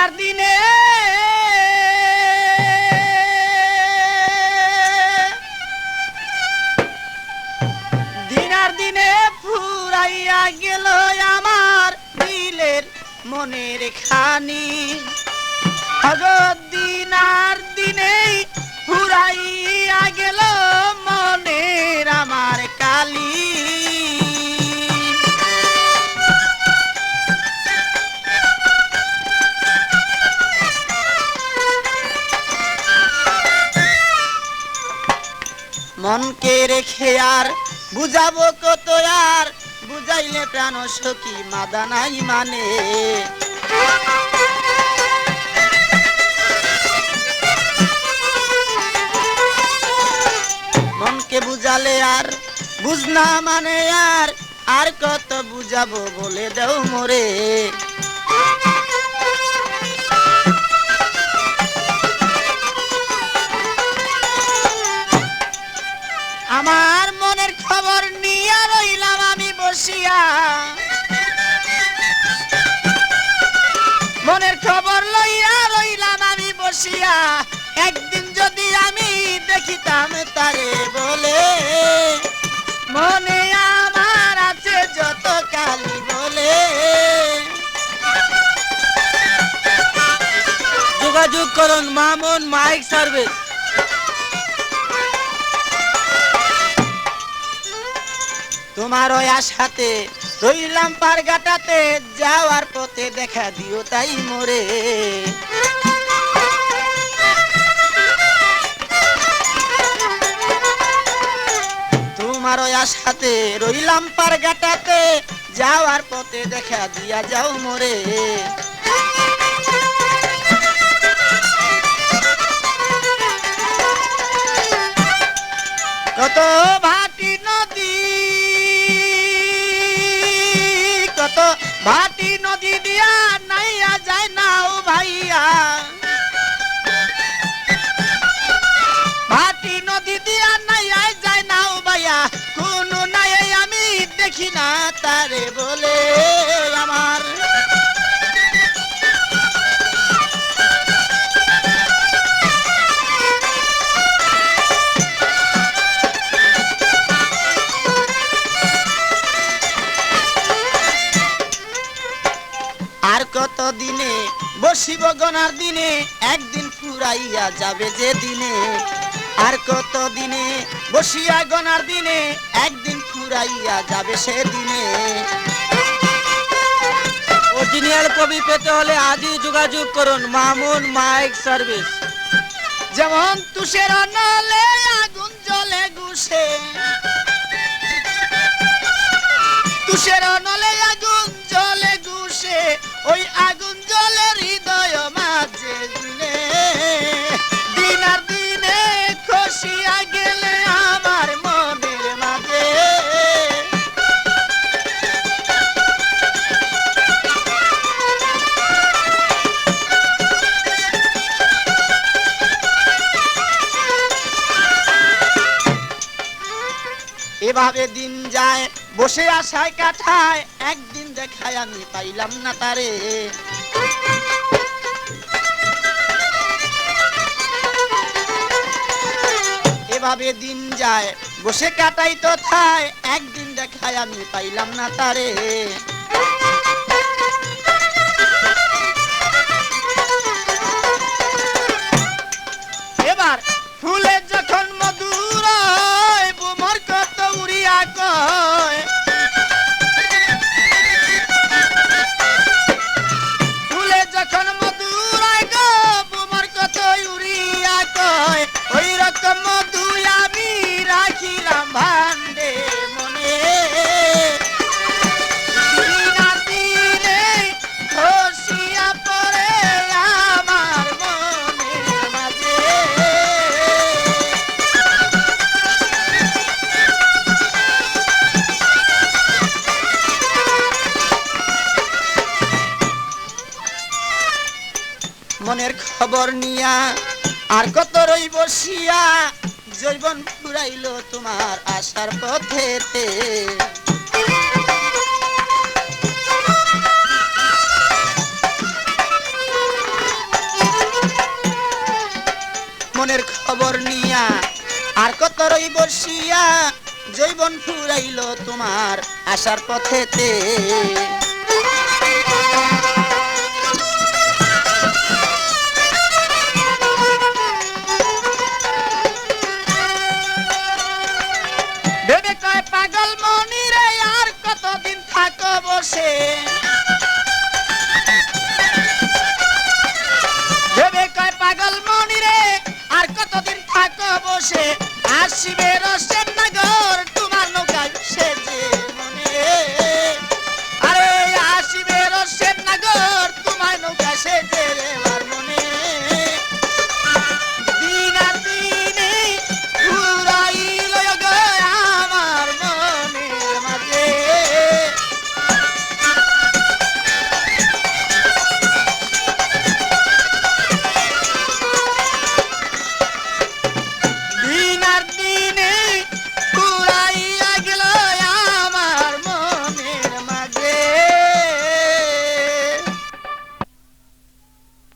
আর দিনে দিনে ফুরাইয়া গেল আমার দিলের মনের খানি দিন আর দিনেই ফুরাইয়া গেল মনের আমার কালি মনকে রেখে আর বুঝাবো কত আর বুঝাইলে প্রাণ সখী মাদা নাই মানে মনকে বুঝালে আর বুঝনা মানে আর কত বুঝাবো বলে দেও মোরে আমার মনের খবর নিয়ে রইলাম আমি বসিয়া মনের খবর লইয়া রইলাম আমি বসিয়া একদিন যদি আমি দেখিতাম তারে বলে মনে আমার আছে যত কালি বলে যোগাযোগ করুন মামুন মাইক সার্ভিস তোমার ওই আশাতে রইলাম পারগাটাতে যাওয়ার পথে দেখা দিও তাই মোরে তোমার ওই আশাতে রইলাম পারগাটাতে যাওয়ার পথে দেখা দিয়া যাও মোরে কত ভাটি নদী কত ভাটি নদী দিয়া নাইয়া যায় নাও ভাইয়া ভাটি নদী দিয়া নাইয়া যায় নাও ভাইয়া কোন নাই আমি দেখি না তারে বলে আমার আর কত দিনে বসিব গনার দিনে একদিন ফুরাইয়া যাবে যে দিনে আর কত দিনে বসিয়া গনার দিনে একদিন ফুরাইয়া যাবে সে দিনে অরিজিনাল কপি পেতে হলে আজই যোগাযোগ করুন মামুন মাইক সার্ভিস যেমন তুষের নলে আগুন জ্বলে গুছে তুষের নলে আগুন জ্বলে গুছে ওই আগুন জ্বলে হৃদয় মাঝে দিনে দিন আর দিনে খসিয়া গেলে আমার মনের মাঝে এভাবে দিন যায় বসে আশায় কাটায় একদিন দেখায় আমি পাইলাম না তারে এভাবে দিন যায় বসে কাটাই তো থায় একদিন দেখায় আমি পাইলাম না তারে এবার ফুলে যখন মধুর বুমর কত উড়িয়া কয় ফুলে যখন মধুর গো বুমর কত উড়িয়া কয় ওই রকম মধু আমি রাখিলাম ভান্ডে মনে দিনে খসিয়া পড়ে আমার মনের মাঝে মনের খবর নিয়া আর কত রই বসিয়া জৈবন ফুরাইল তোমার আশার পথেতে মনের খবর নিয়া আর কত রই বসিয়া জৈবন ফুরাইল তোমার আসার পথেতে ভেবে কয় পাগল মনি রে আর কতদিন থাকো বসে ভেবে কয় পাগল মনি রে আর কতদিন থাকো বসে আসিবে রসে